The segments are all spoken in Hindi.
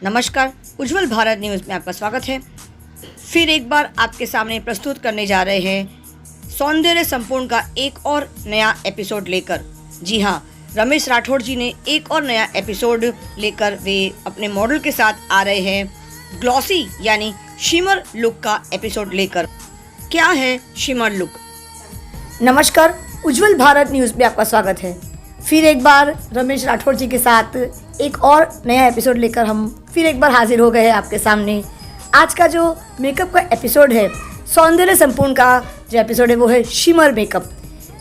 नमस्कार, उज्जवल भारत न्यूज़ में आपका स्वागत है। फिर एक बार आपके सामने प्रस्तुत करने जा रहे हैं सौंदर्य संपूर्ण का एक और नया एपिसोड लेकर। जी हाँ, रमेश राठौड़ जी ने एक और नया एपिसोड लेकर वे अपने मॉडल के साथ आ रहे हैं ग्लॉसी यानी शिमर लुक का एपिसोड लेकर। क्या है शिमर लुक? नमस्कार, उज्जवल भारत न्यूज़ में आपका स्वागत है। फिर एक बार रमेश राठौड़ जी के साथ एक और नया एपिसोड लेकर हम फिर एक बार हाजिर हो गए हैं आपके सामने। आज का जो मेकअप का एपिसोड है, सौंदर्य संपूर्ण का जो एपिसोड है वो है शिमर मेकअप।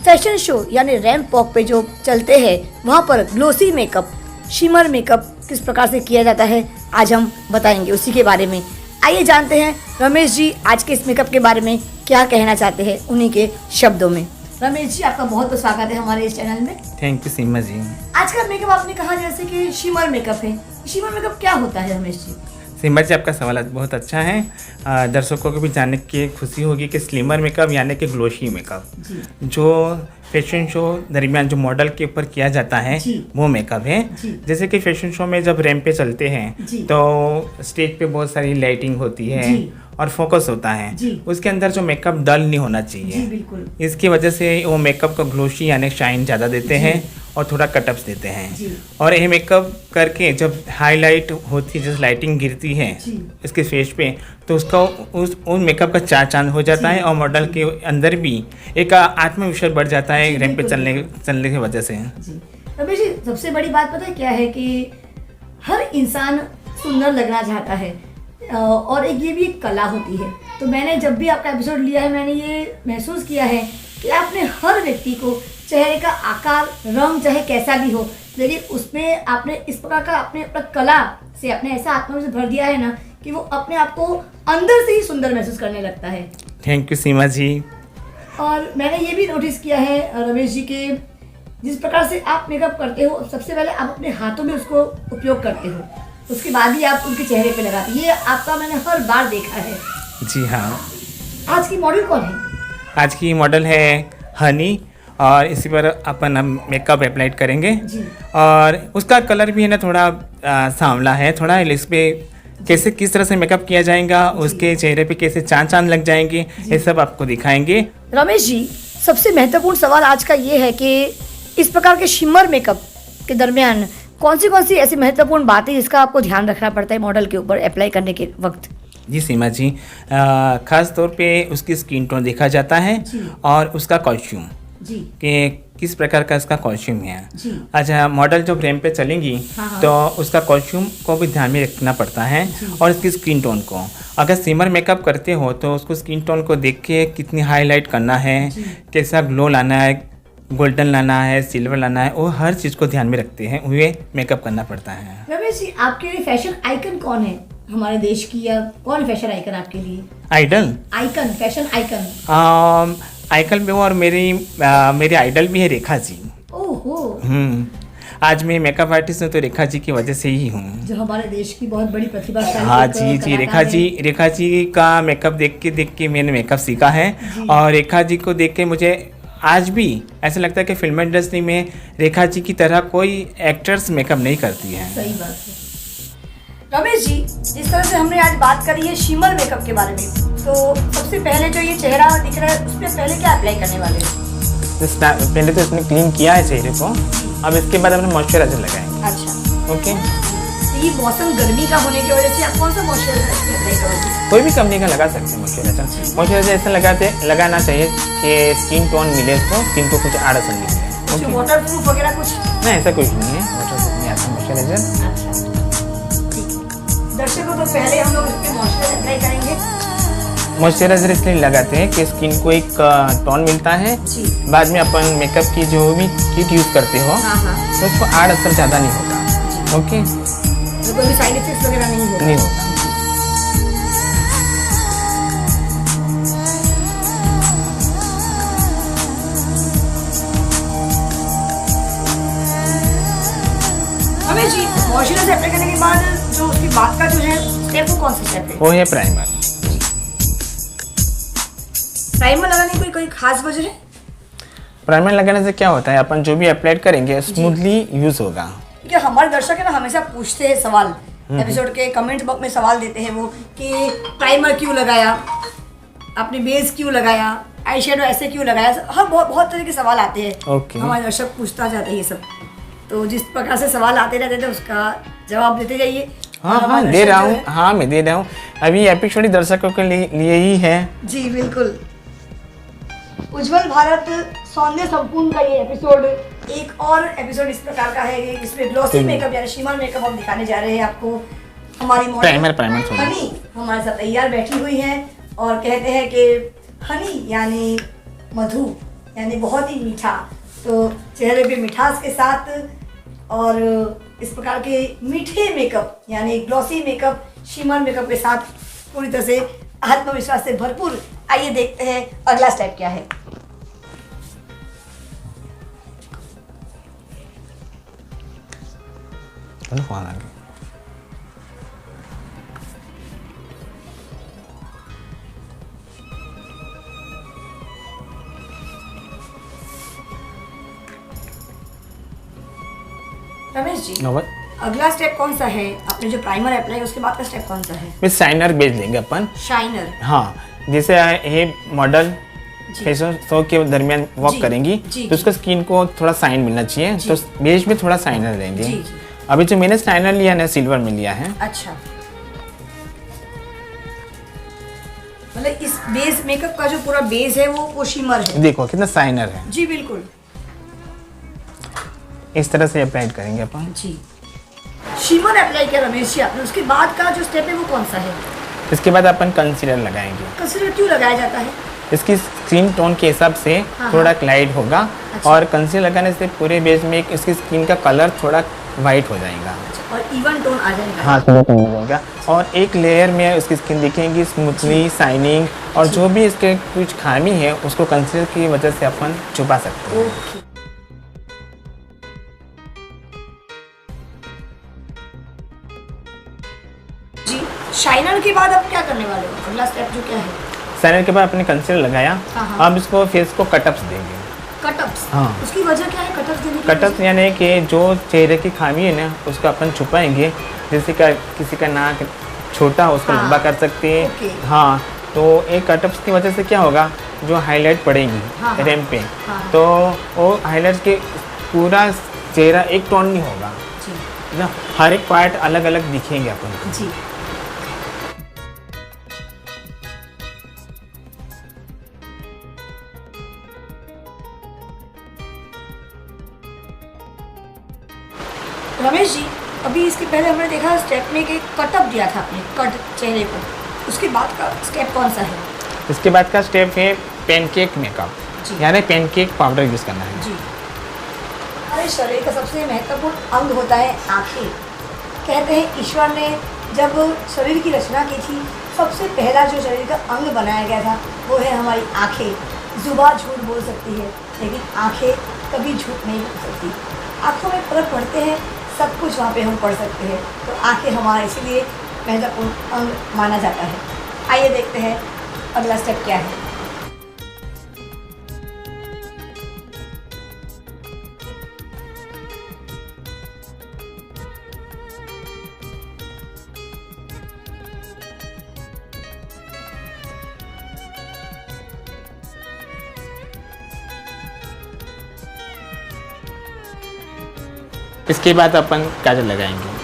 फैशन शो यानी रैंप वॉक पे जो चलते हैं वहाँ पर ग्लोसी मेकअप, शिमर मेकअप किस प्रकार से किया जाता है आज हम बताएंगे उसी के बारे में। आइए जानते हैं रमेश जी आज के इस मेकअप के बारे में क्या कहना चाहते हैं उन्हीं के शब्दों में। रमेश जी, आपका बहुत बहुत स्वागत है हमारे इस चैनल में। थैंक यू सीमा जी। आज का मेकअप आपने कहा जैसे कि शिमर मेकअप है। शिमर मेकअप क्या होता है रमेश जी? सीमा जी, आपका सवाल बहुत अच्छा है। दर्शकों को भी जानने की खुशी होगी कि स्लिमर मेकअप यानी कि ग्लोशी मेकअप जो फैशन शो दरमियान जो मॉडल के ऊपर किया जाता है वो मेकअप है। जैसे कि फैशन शो में जब रैंप पे चलते हैं तो स्टेज पे बहुत सारी लाइटिंग होती है और फोकस होता है, उसके अंदर जो मेकअप डल नहीं होना चाहिए। इसकी वजह से वो मेकअप को ग्लोशी यानी शाइन ज़्यादा देते हैं और थोड़ा कटअप्स देते हैं। और ये मेकअप करके जब हाईलाइट होती है, जैसे लाइटिंग गिरती है इसके फेस पे, तो उसका उस मेकअप का चार चांद हो जाता है और मॉडल के अंदर भी एक आत्मविश्वास बढ़ जाता है रैंप पे चलने की वजह से। रमेश जी, सबसे बड़ी बात पता है क्या है कि हर इंसान सुंदर लगना चाहता है और एक ये भी एक कला होती है। तो मैंने जब भी आपका एपिसोड लिया है मैंने ये महसूस किया है कि आपने हर व्यक्ति को चेहरे का आकार, रंग चाहे कैसा भी हो, लेकिन उसमें आपने इस प्रकार का अपने कला से अपने ऐसा आत्मविश्वास भर दिया है ना कि वो अपने आप को अंदर से ही सुंदर महसूस करने लगता है। थैंक यू सीमा जी। और मैंने ये भी नोटिस किया है रमेश जी के जिस प्रकार से आप मेकअप करते हो, सबसे पहले आप अपने हाथों में उसको उपयोग करते हो, उसके बाद ही आप उनके चेहरे पे लगाते। ये आपका मैंने हर बार देखा है। जी हाँ। आज की मॉडल कौन है? आज की मॉडल है हनी और इसी पर अपन हम मेकअप अप्लाई करेंगे और उसका कलर भी है ना थोड़ा सांवला है। थोड़ा इस पे कैसे किस तरह से मेकअप किया जाएगा, उसके चेहरे पे कैसे चांद चांद लग जाएंगे, ये सब आपको दिखाएंगे। रमेश जी, सबसे महत्वपूर्ण सवाल आज का ये है कि इस प्रकार के शिमर मेकअप के दरमियान कौन सी ऐसी महत्वपूर्ण बातें जिसका आपको ध्यान रखना पड़ता है मॉडल के ऊपर अप्लाई करने के वक्त? जी सीमा जी, खास तौर पे उसकी स्किन टोन देखा जाता है और उसका कॉस्ट्यूम कि किस प्रकार का इसका कॉस्ट्यूम है। अच्छा, मॉडल जब रैंप पे चलेंगी तो उसका कॉस्ट्यूम को भी ध्यान में रखना पड़ता है और इसकी स्किन टोन को। अगर सिमर मेकअप करते हो तो उसको स्किन टोन को देख के कितनी हाईलाइट करना है, कैसा ग्लो लाना है, गोल्डन लाना है, सिल्वर लाना है, वो हर चीज़ को ध्यान में रखते हैं हुए मेकअप करना पड़ता है। रमेश जी, आपके लिए फैशन आइकन कौन है हमारे देश की, या कौन फैशन आइकन आपके लिए? आइकन फैशन आइकन आइकन में और मेरी आइडल भी है रेखा जी। ओहो। आज मैं मेकअप आर्टिस्ट हूँ तो रेखा जी की वजह से ही हूँ, जो हमारे देश की बहुत बड़ी प्रतिभाशाली। हाँ जी, रेखा जी का मेकअप देख के मैंने मेकअप सीखा है और रेखा जी को देख के मुझे आज भी ऐसा लगता है कि फिल्म इंडस्ट्री में रेखा जी की तरह कोई एक्टर्स मेकअप नहीं करती है। सही बात है। रमेश जी, जिस तरह से हमने आज बात करी है शिमर मेकअप के बारे में, तो सबसे पहले जो ये चेहरा दिख रहा है उसमें पहले क्या अप्लाई करने वाले हैं? पहले तो इसने क्लीन किया है चेहरे को, अब इसके बाद हमने मॉइस्चराइजर लगाएंगे। अच्छा, ओके। ये मौसम गर्मी का होने की वजह से आप कौन सा मॉइस्चराइजर अप्लाई करोगे? कोई भी कंपनी का लगा सकते हैं मॉइस्चराइजर ऐसा लगाना चाहिए कि स्किन टोन मिले, उसको स्किन को कुछ आड़स नहीं मिले। वाटर प्रूफ वगैरह कुछ नहीं, ऐसा कुछ नहीं है, वाटर प्रूफ नहीं आता मॉइस्चराइजर। दर्शकों, तो पहले हम लोग इस पे मॉइस्चराइजर अप्लाई करेंगे। मॉइस्चराइजर इसलिए लगाते हैं कि स्किन को एक टोन मिलता है, बाद में अपन मेकअप की जो भी किट यूज़ करते हो तो उसको आड़ असर ज़्यादा नहीं होता। ओके, तो कोई भी साइड इफेक्ट्स वगैरह नहीं होता। हमें जी मॉइस्चराइजर अप्लाई करने के बाद जो उसकी बात का जो है स्टेप, वो कौन सा स्टेप है? वो है प्राइमर। प्राइमर लगाने की कोई खास वजह है? प्राइमर लगाने से क्या होता है, अपन जो भी अप्लाई करेंगे स्मूथली यूज होगा। क्योंकि हमारे दर्शक है ना हमेशा पूछते हैं सवाल एपिसोड के कमेंट बॉक्स में सवाल देते हैं वो कि प्राइमर क्यों लगाया, आपने बेस क्यों लगाया, आई शेडो ऐसे क्यों लगाया। हाँ, बहुत तरह के सवाल आते हैं। Okay. हमारे दर्शक पूछता जाते हैं ये सब, तो जिस प्रकार से सवाल आते रहते थे उसका जवाब देते जाइए। हाँ हाँ दे रहा हूँ, हाँ मैं दे रहा हूँ। अभी एपिसोड दर्शकों के लिए ही है। जी बिल्कुल। उज्जवल भारत सौंदर्य संपूर्ण का ये एपिसोड एक और एपिसोड इस प्रकार का है, इसमें ग्लॉसी मेकअप यानी शिमर मेकअप हम दिखाने जा रहे हैं आपको। हमारी मॉडल प्राइमर हनी हमारे साथ तैयार बैठी हुई है और कहते हैं कि हनी यानी मधु यानी बहुत ही मीठा, तो चेहरे पे मिठास के साथ और इस प्रकार के मीठे मेकअप यानी ग्लॉसी मेकअप शिमर मेकअप के साथ पूरी तरह से आत्मविश्वास से भरपूर। आइए देखते हैं अगला स्टेप क्या है। रमेश जी, अगला स्टेप कौन सा है? आपने जो प्राइमर अप्लाई उसके बाद का स्टेप कौन सा है? फिर शाइनर बेच देंगे अपन। शाइनर, हाँ, जैसे ये मॉडल फेशियल शो के दरमियान वॉक करेंगी तो उसका स्किन को थोड़ा शाइन मिलना चाहिए, तो बेस में थोड़ा शाइनर देंगे। अभी जो मैंने शाइनर लिया ना सिल्वर में लिया है। अच्छा, मतलब इस बेस मेकअप का जो पूरा बेस है वो शिमर है। देखो कितना शाइनर है। जी बिल्कुल, इस तरह से अप्लाई करेंगे अपन। जी, शिमर अप्लाई किया रमेश जी आपने, उसके बाद का जो स्टेप है वो कौन सा है? इसके बाद अपन कंसीलर लगाएंगे। कंसीलर क्यों लगाया जाता है? इसकी स्किन टोन के हिसाब से थोड़ा लाइट होगा। अच्छा। और कंसीलर लगाने से पूरे बेस में इसकी स्किन का कलर थोड़ा वाइट हो जाएगा। अच्छा, और इवन टोन आ जाएगा। हाँ, स्मूथ हो जाएगा और एक लेयर में उसकी स्किन दिखेगी स्मूथली शाइनिंग, और जो भी इसके कुछ खामी है उसको कंसीलर की वजह से अपन छुपा सकते हैं। ओके। जी, शाइनर के बाद अब क्या करने वाले हो? अगला स्टेप जो क्या है? शाइनर के बाद अपने कंसीलर लगाया, अब इसको फेस को कटअप्स देंगे। कटअप्स? हाँ। उसकी वजह क्या है कटअप्स देने की? कटअप्स यानी कि जो चेहरे की खामी है ना उसको अपन छुपाएंगे। जैसे का किसी का नाक छोटा हो उसको लंबा कर सकते हैं। हाँ, तो एक कटअप्स की वजह से क्या होगा, जो हाईलाइट पड़ेगी रैम पे, तो वो हाईलाइट के पूरा चेहरा एक टोन नहीं होगा ना, हर एक पार्ट अलग अलग दिखेंगे अपन। जी, रमेश जी, अभी इसके पहले हमने देखा स्टेप में कि कटअप दिया था आपने, कट चेहरे को, उसके बाद का स्टेप कौन सा है? इसके बाद का स्टेप है पैनकेक मेकअप, यानी पैनकेक पाउडर यूज़ करना है। जी, हमारे शरीर का सबसे महत्वपूर्ण अंग होता है आँखें। कहते हैं ईश्वर ने जब शरीर की रचना की थी, सबसे पहला जो शरीर का अंग बनाया गया था वो है हमारी आँखें। जुबान झूठ बोल सकती है लेकिन आँखें कभी झूठ नहीं बोल सकती। आँखों में फर्क पड़ते हैं, सब कुछ वहाँ पे हम पढ़ सकते हैं, तो आंखें हमारा इसीलिए महत्वपूर्ण अंग माना जाता है। आइए देखते हैं अगला स्टेप क्या है। इसके बाद अपन काजल लगाएंगे।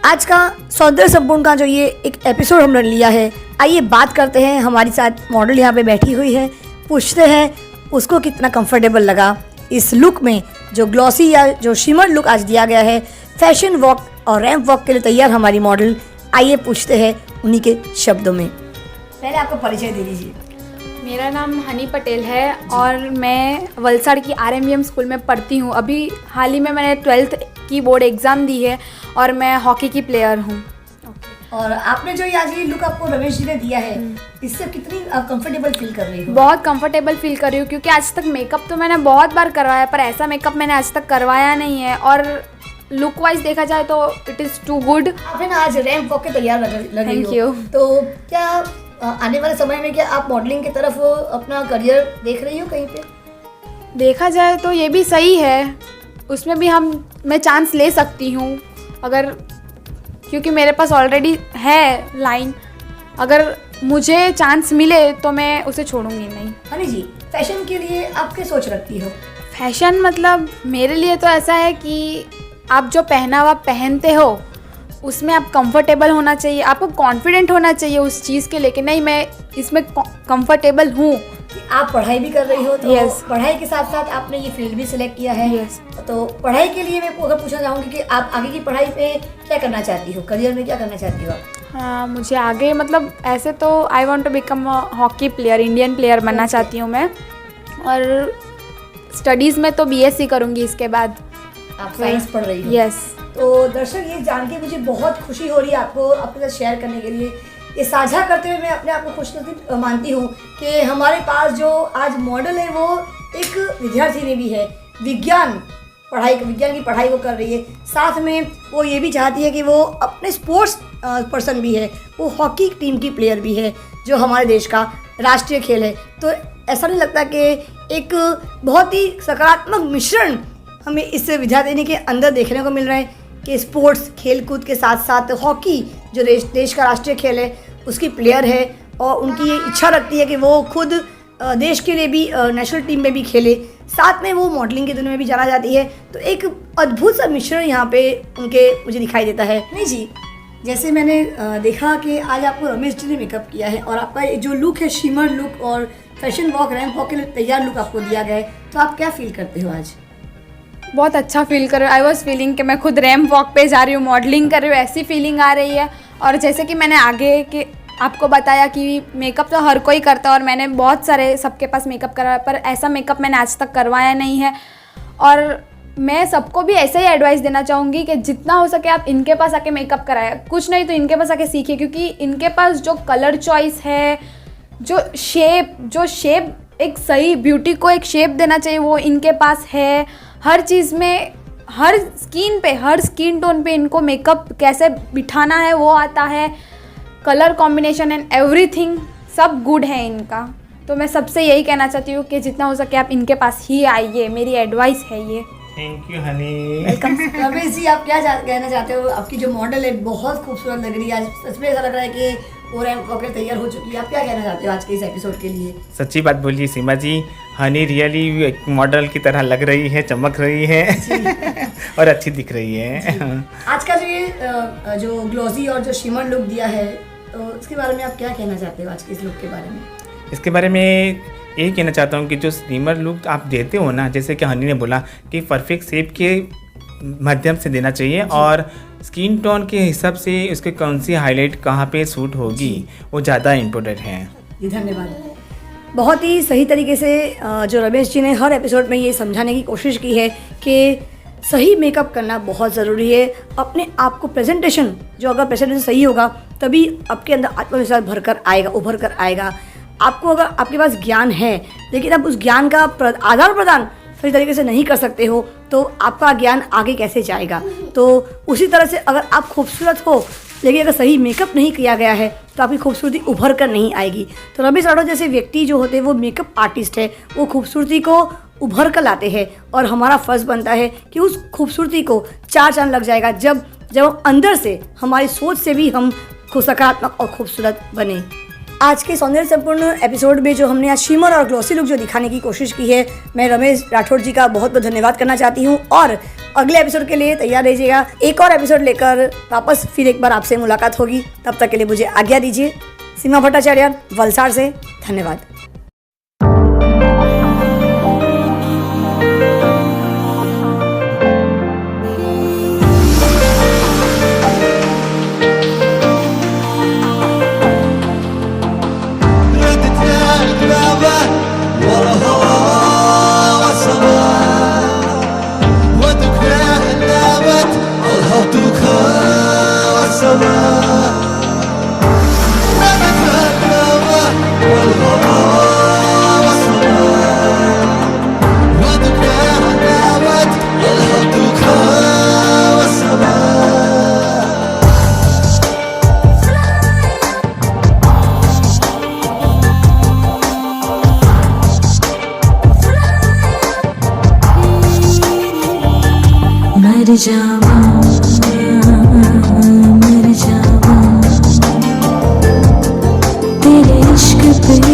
आज का सौंदर्य संपूर्ण का जो ये एक एपिसोड हमने लिया है, आइए बात करते हैं। हमारे साथ मॉडल यहाँ पे बैठी हुई है, पूछते हैं उसको कितना कंफर्टेबल लगा इस लुक में, जो ग्लॉसी या जो शिमर लुक आज दिया गया है। फैशन वॉक और रैंप वॉक के लिए तैयार हमारी मॉडल, आइए पूछते हैं उन्हीं के शब्दों में। पहले आपका परिचय दे दीजिए। मेरा नाम हनी पटेल है और मैं वलसाड़ की RMVM स्कूल में पढ़ती हूँ। अभी हाल ही में मैंने 12th की बोर्ड एग्ज़ाम दी है और मैं हॉकी की प्लेयर हूँ। और आपने जो ये आज ये लुक आपको रमेश जी ने दिया है, इससे कितनी आप कंफर्टेबल फील कर रही हो? बहुत कंफर्टेबल फील कर रही हूँ क्योंकि आज तक मेकअप तो मैंने बहुत बार करवाया, पर ऐसा मेकअप मैंने आज तक करवाया नहीं है। और लुक वाइज देखा जाए तो इट इज़ टू गुड। आप है ना आज रैंप वॉक के तैयार लग रही Thank हो। you। तो क्या आने वाले समय में क्या आप मॉडलिंग की तरफ अपना करियर देख रही हो कहीं पे? देखा जाए तो ये भी सही है, उसमें भी मैं चांस ले सकती हूँ अगर, क्योंकि मेरे पास ऑलरेडी है लाइन। अगर मुझे चांस मिले तो मैं उसे छोड़ूंगी नहीं। हनी जी, फैशन के लिए आप क्या सोच रखती हो? फैशन मतलब मेरे लिए तो ऐसा है कि आप जो पहनावा पहनते हो उसमें आप कंफर्टेबल होना चाहिए, आपको कॉन्फिडेंट होना चाहिए उस चीज़ के लेके, नहीं मैं इसमें कंफर्टेबल हूँ। आप पढ़ाई भी कर रही हो, तो Yes। पढ़ाई के साथ साथ आपने ये फील्ड भी सिलेक्ट किया है। Yes। तो पढ़ाई के लिए मैं अगर पूछना चाहूँगी कि आप आगे की पढ़ाई पे क्या करना चाहती हो, करियर में क्या करना चाहती हो आप? हाँ, मुझे आगे मतलब ऐसे तो I want to become a hockey player, Indian player बनना चाहती हूँ मैं। और स्टडीज़ में तो BSc करूँगी इसके बाद। आप साइंस पढ़ रही हो? यस। तो दर्शक, ये जान के मुझे बहुत खुशी हो रही है आपको अपने साथ शेयर करने के लिए। ये साझा करते हुए मैं अपने आप को खुशनसीब मानती हूँ कि हमारे पास जो आज मॉडल है वो एक विद्यार्थी भी है। विज्ञान की पढ़ाई वो कर रही है, साथ में वो ये भी चाहती है कि वो अपने स्पोर्ट्स पर्सन भी है, वो हॉकी टीम की प्लेयर भी है जो हमारे देश का राष्ट्रीय खेल है। तो ऐसा नहीं लगता कि एक बहुत ही सकारात्मक मिश्रण हमें इस विद्यार्थिनी के अंदर देखने को मिल रहा है कि स्पोर्ट्स खेलकूद के साथ साथ हॉकी जो देश का राष्ट्रीय खेल है उसकी प्लेयर है, और उनकी ये इच्छा रखती है कि वो खुद देश के लिए भी नेशनल टीम में भी खेले, साथ में वो मॉडलिंग की दुनिया में भी जाना जाती है। तो एक अद्भुत सा मिश्रण यहाँ पे उनके मुझे दिखाई देता है। नहीं जी, जैसे मैंने देखा कि आज आपको रमेश जी ने मेकअप किया है और आपका ये जो लुक है शिमर लुक और फैशन वॉक रैंप वॉक के लिए तैयार लुक आपको दिया गया है, तो आप क्या फील करते हो आज? बहुत अच्छा फील कर रही हूँ। आई वॉज फीलिंग कि मैं खुद रैंप वॉक पे जा रही हूँ, मॉडलिंग कर रही हूँ, ऐसी फीलिंग आ रही है। और जैसे कि मैंने आगे के आपको बताया कि मेकअप तो हर कोई करता है और मैंने बहुत सारे सबके पास मेकअप करा, पर ऐसा मेकअप मैंने आज तक करवाया नहीं है। और मैं सबको भी ऐसे ही एडवाइस देना चाहूँगी कि जितना हो सके आप इनके पास आके मेकअप कराएं, कुछ नहीं तो इनके पास आके सीखिए, क्योंकि इनके पास जो कलर चॉइस है, जो शेप एक सही ब्यूटी को एक शेप देना चाहिए वो इनके पास है। हर चीज़ में, हर स्किन टोन पे इनको मेकअप कैसे बिठाना है वो आता है। कलर कॉम्बिनेशन एंड एवरीथिंग सब गुड है इनका। तो मैं सबसे यही कहना चाहती हूँ कि जितना हो सके आप इनके पास ही आइए, मेरी एडवाइस है ये। Thank you honey. Welcome. Ramesh ji, आप क्या कहना चाहते हो? आपकी जो मॉडल है बहुत खूबसूरत लग रही है, आज सच में ऐसा लग रहा है कि वो रैंप वॉक तैयार हो चुकी है। आप क्या कहना चाहते हो आज के इस एपिसोड के लिए? सच्ची बात बोलिए सीमा जी, हनी रियली एक मॉडल की तरह लग रही है, चमक रही है और अच्छी दिख रही है। आज का जो ये जो ग्लॉसी और जो शिमर लुक दिया है, तो इसके बारे में आप क्या कहना चाहते हो आज के इस लुक के बारे में? इसके बारे में यही कहना चाहता हूँ कि जो स्टीमर लुक आप देते हो ना, जैसे कि हनी ने बोला कि परफेक्ट शेप के माध्यम से देना चाहिए और स्किन टोन के हिसाब से उसके कौन सी हाईलाइट कहाँ पे सूट होगी वो ज़्यादा इम्पोर्टेंट है। जी धन्यवाद। बहुत ही सही तरीके से जो रमेश जी ने हर एपिसोड में ये समझाने की कोशिश की है कि सही मेकअप करना बहुत ज़रूरी है। अपने आप को प्रेजेंटेशन, जो अगर प्रेजेंटेशन सही होगा तभी आपके अंदर आत्मविश्वास उभर कर आएगा। आपको अगर आपके पास ज्ञान है लेकिन आप उस ज्ञान का आदान प्रदान सही तरीके से नहीं कर सकते हो तो आपका ज्ञान आगे कैसे जाएगा। तो उसी तरह से अगर आप खूबसूरत हो लेकिन अगर सही मेकअप नहीं किया गया है तो आपकी खूबसूरती उभर कर नहीं आएगी। तो रमेश राठौर जैसे व्यक्ति जो होते हैं वो मेकअप आर्टिस्ट है, वो खूबसूरती को उभर कर लाते हैं और हमारा फ़र्ज़ बनता है कि उस खूबसूरती को चार चांद लग जाएगा जब अंदर से हमारी सोच से भी हम सकारात्मक और खूबसूरत बने। आज के सौंदर्य संपूर्ण एपिसोड में जो हमने आज शिमर और ग्लॉसी लुक जो दिखाने की कोशिश की है, मैं रमेश राठौड़ जी का बहुत बहुत धन्यवाद करना चाहती हूँ। और अगले एपिसोड के लिए तैयार रहिएगा, एक और एपिसोड लेकर वापस फिर एक बार आपसे मुलाकात होगी। तब तक के लिए मुझे आज्ञा दीजिए। सीमा भट्टाचार्य, वलसाड़ से, धन्यवाद। मर जावा तेरे इश्क पे